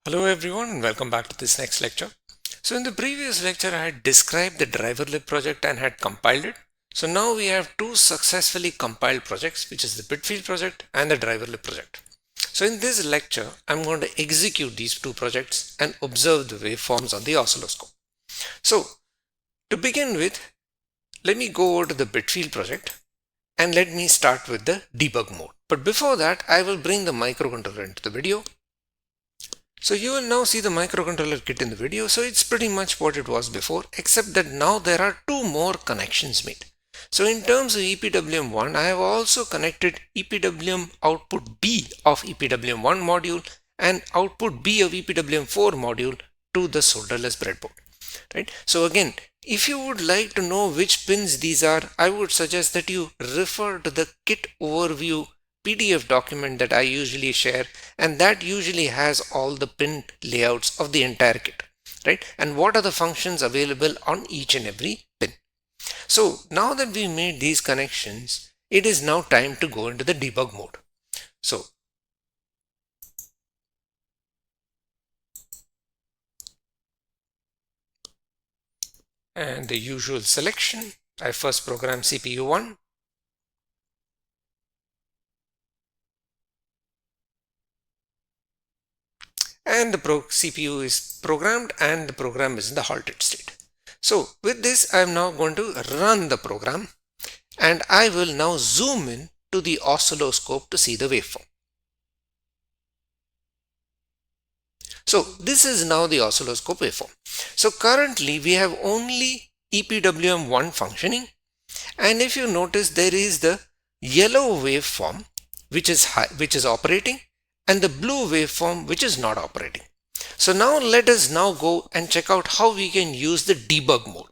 Hello everyone and welcome back to this next lecture. So in the previous lecture I had described the driver-lib project and had compiled it. So now we have two successfully compiled projects, which is the bitfield project and the driver-lib project. So in this lecture I'm going to execute these two projects and observe the waveforms on the oscilloscope. So to begin with, let me go over to the bitfield project and let me start with the debug mode. But before that I will bring the microcontroller into the video. So you will now see the microcontroller kit in the video. So it's pretty much what it was before, except that now there are two more connections made. So in terms of EPWM1, I have also connected EPWM output B of EPWM1 module and output B of EPWM4 module to the solderless breadboard. Right. So again, if you would like to know which pins these are, I would suggest that you refer to the kit overview PDF document that I usually share, and that usually has all the pin layouts of the entire kit, right? And what are the functions available on each and every pin. So now that we made these connections, it is now time to go into the debug mode. So and the usual selection, I first program CPU1. And the CPU is programmed and the program is in the halted state. So with this, I am now going to run the program and I will now zoom in to the oscilloscope to see the waveform. So this is now the oscilloscope waveform. So currently we have only EPWM1 functioning, and if you notice there is the yellow waveform which is operating and the blue waveform which is not operating. So now let us now go and check out how we can use the debug mode.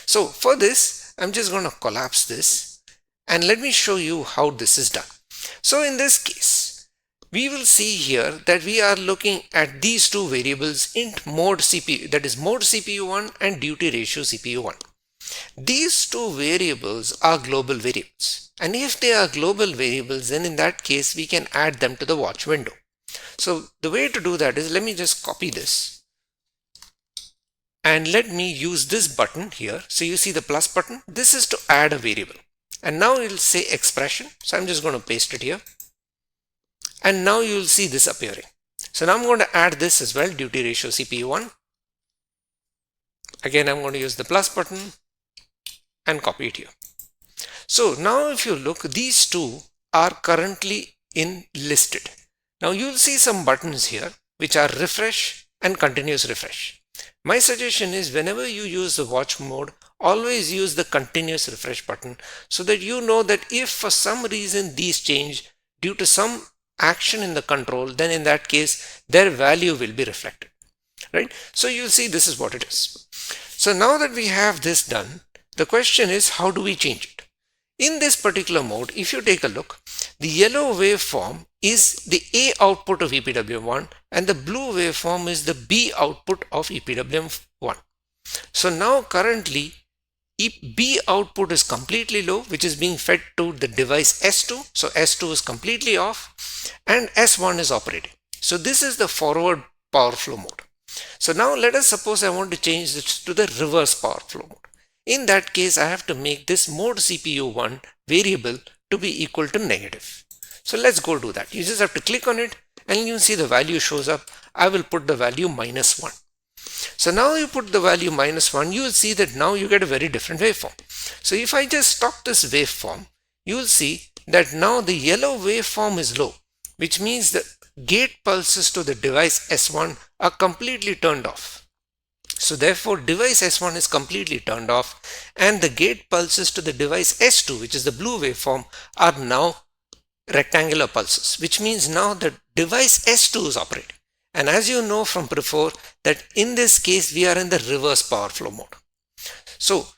So for this, I'm just going to collapse this and let me show you how this is done. So in this case, we will see here that we are looking at these two variables, int mode CPU, that is mode CPU1 and duty ratio CPU1. These two variables are global variables, and if they are global variables, then in that case we can add them to the watch window. So the way to do that is, let me just copy this and let me use this button here. So you see the plus button, this is to add a variable, and now it will say expression. So I'm just going to paste it here, and now you will see this appearing. So now I'm going to add this as well, duty ratio CPU1. Again, I'm going to use the plus button and copy it here. So now if you look, these two are currently in listed. Now you'll see some buttons here which are refresh and continuous refresh. My suggestion is, whenever you use the watch mode, always use the continuous refresh button, so that you know that if for some reason these change due to some action in the control, then in that case their value will be reflected, right? So you'll see this is what it is. So now that we have this done, the question is, how do we change it? In this particular mode, if you take a look, the yellow waveform is the A output of EPWM1 and the blue waveform is the B output of EPWM1. So now currently B output is completely low, which is being fed to the device S2. So S2 is completely off and S1 is operating. So this is the forward power flow mode. So now let us suppose I want to change this to the reverse power flow mode. In that case, I have to make this mode CPU1 variable to be equal to negative. So let's go do that. You just have to click on it and you see the value shows up. I will put the value -1. So now you put the value -1, you will see that now you get a very different waveform. So if I just stop this waveform, you will see that now the yellow waveform is low, which means the gate pulses to the device S1 are completely turned off. So therefore device S1 is completely turned off and the gate pulses to the device S2, which is the blue waveform, are now rectangular pulses, which means now the device S2 is operating. And as you know from before, that in this case we are in the reverse power flow mode. So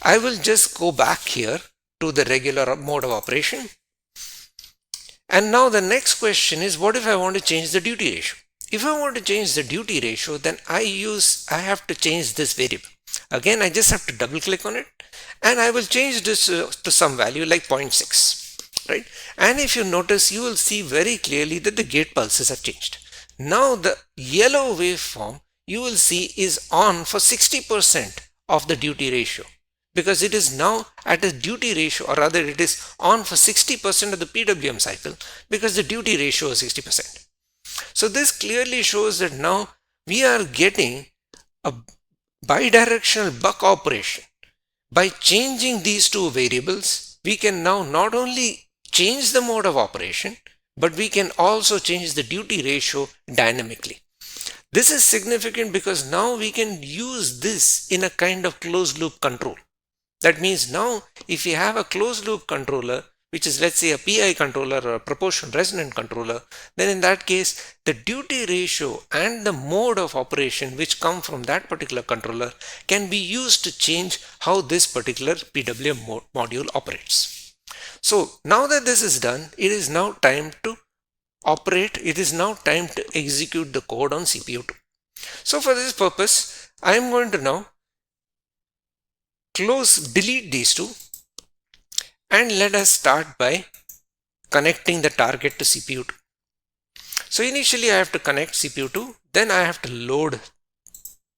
I will just go back here to the regular mode of operation. And now the next question is, what if I want to change the duty ratio? If I want to change the duty ratio, then I have to change this variable. Again, I just have to double click on it and I will change this to some value like 0.6, right? And if you notice, you will see very clearly that the gate pulses have changed. now the yellow waveform you will see is on for 60% of the duty ratio, because it is now at a duty ratio, or rather it is on for 60% of the PWM cycle because the duty ratio is 60%. So this clearly shows that now we are getting a bidirectional buck operation. By changing these two variables, we can now not only change the mode of operation, but we can also change the duty ratio dynamically. This is significant because now we can use this in a kind of closed loop control. That means now if we have a closed loop controller, which is, let's say, a PI controller or a proportional resonant controller, then in that case the duty ratio and the mode of operation which come from that particular controller can be used to change how this particular PWM module operates. So now that this is done, it is now time to operate. It is now time to execute the code on CPU2. So for this purpose, I am going to now delete these two, and let us start by connecting the target to CPU2. So initially I have to connect CPU2, then I have to load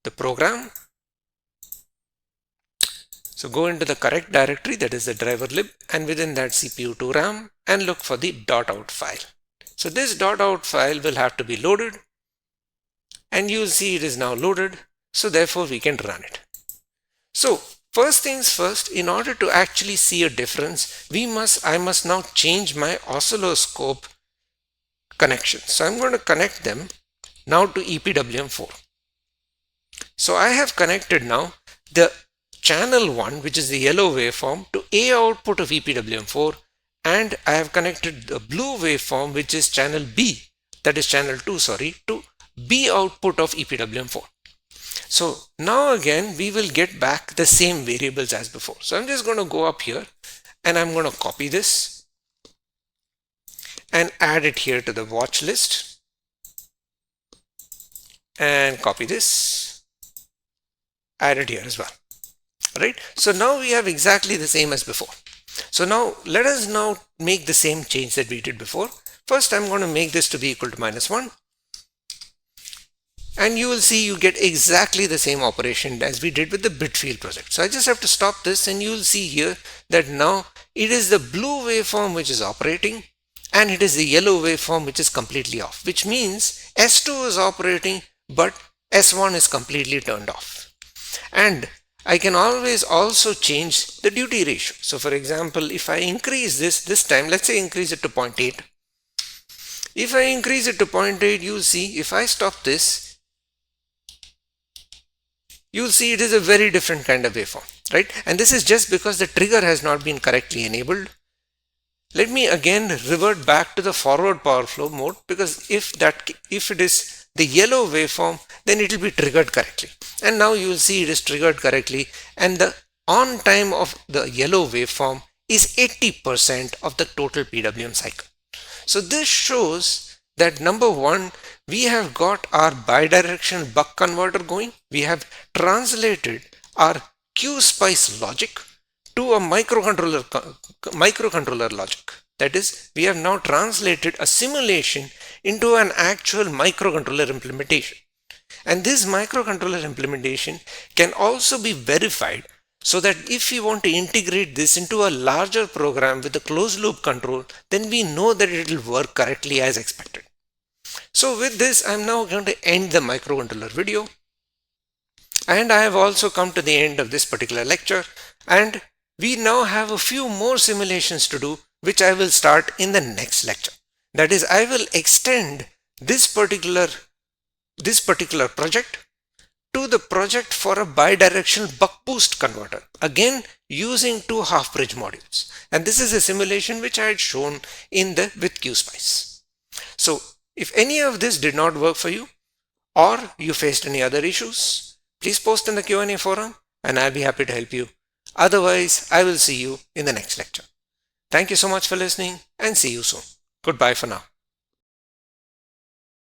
the program. So go into the correct directory, that is the driver lib, and within that CPU2 RAM, and look for the .out file. So this .out file will have to be loaded, and you'll see it is now loaded, so therefore we can run it. So first things first, in order to actually see a difference, I must now change my oscilloscope connection. So I'm going to connect them now to EPWM4. So I have connected now the channel 1, which is the yellow waveform, to A output of EPWM4, and I have connected the blue waveform, which is channel B, that is channel 2, sorry, to B output of EPWM4. So now again we will get back the same variables as before. So I'm just going to go up here and I'm going to copy this and add it here to the watch list, and copy this, add it here as well. Right? So now we have exactly the same as before. So now let us now make the same change that we did before. First I'm going to make this to be equal to -1. And you will see you get exactly the same operation as we did with the bit field project. So I just have to stop this, and you will see here that now it is the blue waveform which is operating, and it is the yellow waveform which is completely off, which means S2 is operating but S1 is completely turned off. And I can always also change the duty ratio. So for example, if I increase this time, let's say increase it to 0.8. If I increase it to 0.8, you'll see if I stop this, you'll see it is a very different kind of waveform, right? And this is just because the trigger has not been correctly enabled. Let me again revert back to the forward power flow mode, because if it is the yellow waveform, then it will be triggered correctly. And now you will see it is triggered correctly, and the on time of the yellow waveform is 80% of the total PWM cycle. So this shows that number one, we have got our bidirectional buck converter going. We have translated our QSpice logic to a microcontroller logic. That is, we have now translated a simulation into an actual microcontroller implementation. And this microcontroller implementation can also be verified, so that if we want to integrate this into a larger program with a closed loop control, then we know that it will work correctly as expected. So with this, I'm now going to end the microcontroller video. And I have also come to the end of this particular lecture, and we now have a few more simulations to do, which I will start in the next lecture. That is, I will extend this particular project to the project for a bidirectional buck boost converter, again using two half bridge modules. And this is a simulation which I had shown with QSpice. So if any of this did not work for you, or you faced any other issues, please post in the Q&A forum and I'll be happy to help you. Otherwise, I will see you in the next lecture. Thank you so much for listening, and see you soon. Goodbye for now.